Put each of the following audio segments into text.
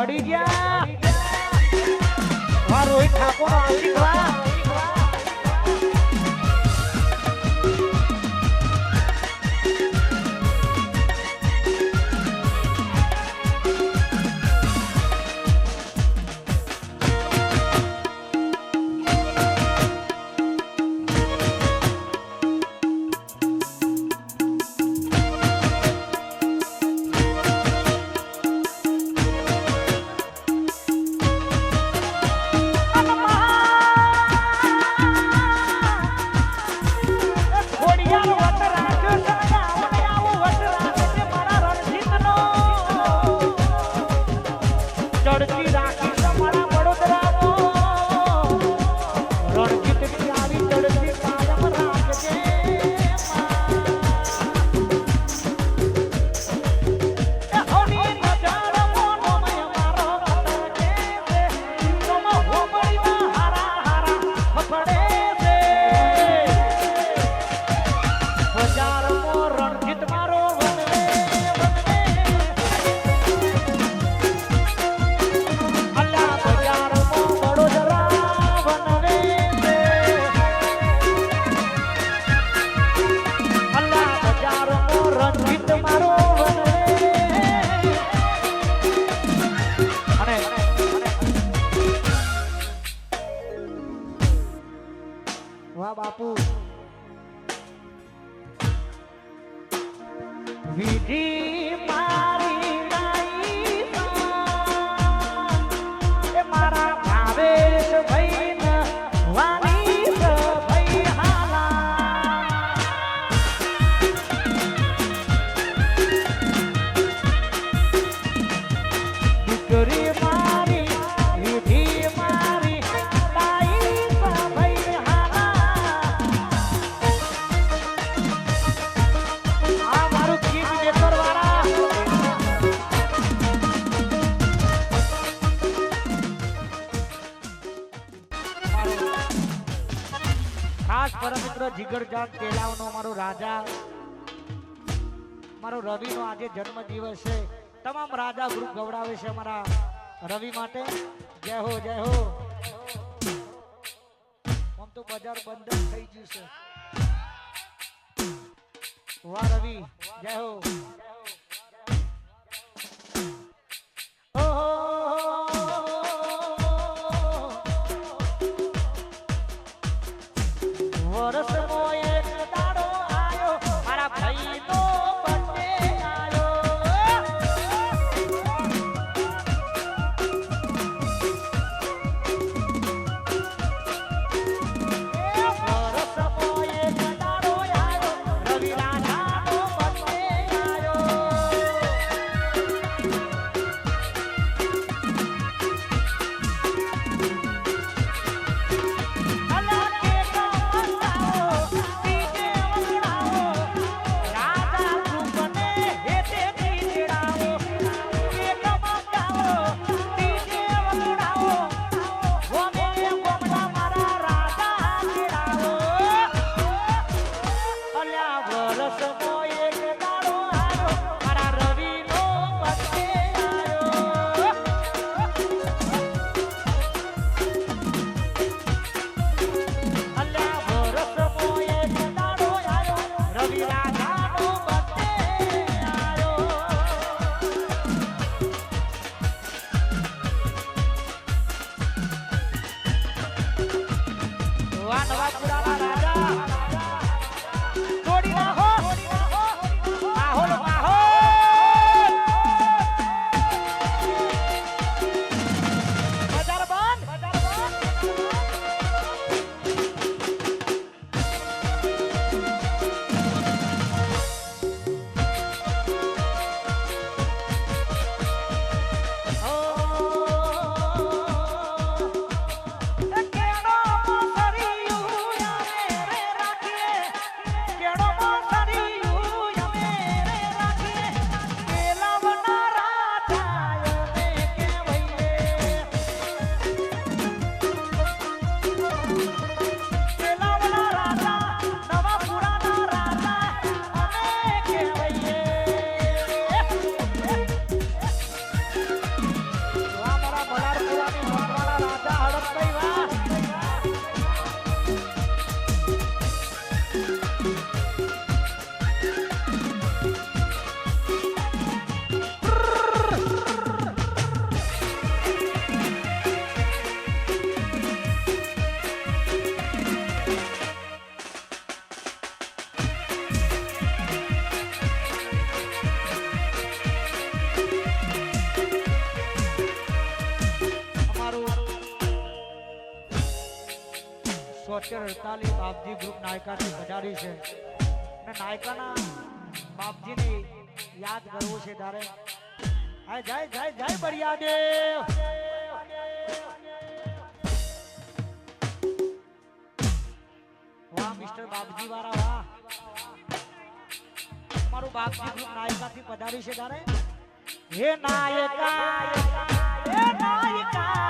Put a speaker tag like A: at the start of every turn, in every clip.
A: ચડી ગયા રોહિત ઠાકોર આશીર્વાદ બાપુ વિધિ મારી નાઈ એ મારા ભાવેશ ભાઈ ન વાની ભાઈ હાલા દીકરી મારી વિધિ મારી તાઈ ભાઈ ખાસ પરમ મિત્ર જીગરજાન કેલાવનો મારો રાજા મારો રવિનો આજે જન્મ દિવસ છે તમામ રાજા ગ્રુપ ગવડાવે છે અમારા રવિ માટે જય હો જય હો આમ તો બજાર બંધ થઈ ગયું છે વાહ રવિ જય હો વરસ મો એક દાડો આયો મારા ભાઈ નો બર્થડે આયો વરસ મો એક દાડો આયો રવિ રાજા નો બર્થડે આયો 70 48 બાપજી ગ્રુપ નાયકાથી પધારી છે અને નાયકાના બાપજીને યાદ કરવું છે તારે હાય જાય જાય જાય બળિયા દેવ વાહ મિસ્ટર બાપજી વાળા વાહ મારું બાપજી ગ્રુપ નાયકાથી પધારી છે તારે હે નાયકા હે નાયકા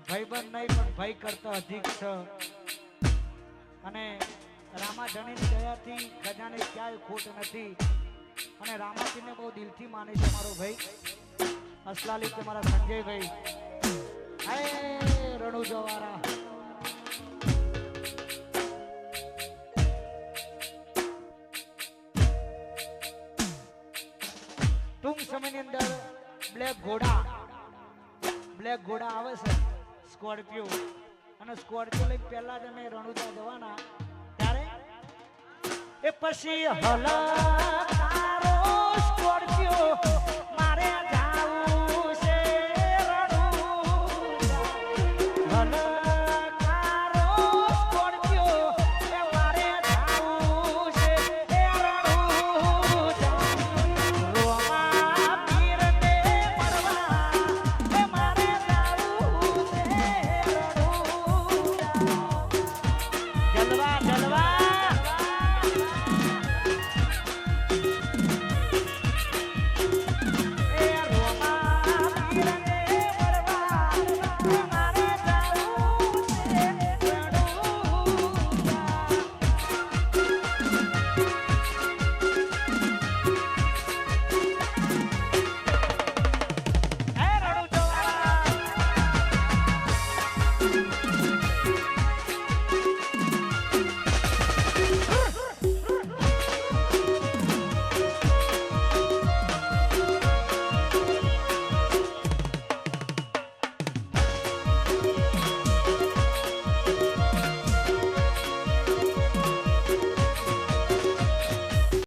A: ભાઈબંધ નહીં પણ ભાઈ કરતા અધિક છે અને રામાધણીની દયાથી ખજાને ક્યાંય ખોટ નથી અને રામાજીને બહુ દિલથી માને છે મારો ભાઈ અસલાલી કે મારા સંજયભાઈ હાય રણુજવારા ટૂંક સમયની અંદર બ્લેક ઘોડા આવે છે સ્કોર્પિયો અને સ્કોર્પિયો લઈ પહેલા જ અમે રણુજા જવાના ત્યારે એ પછી હલ તારો સ્કોર્પિયો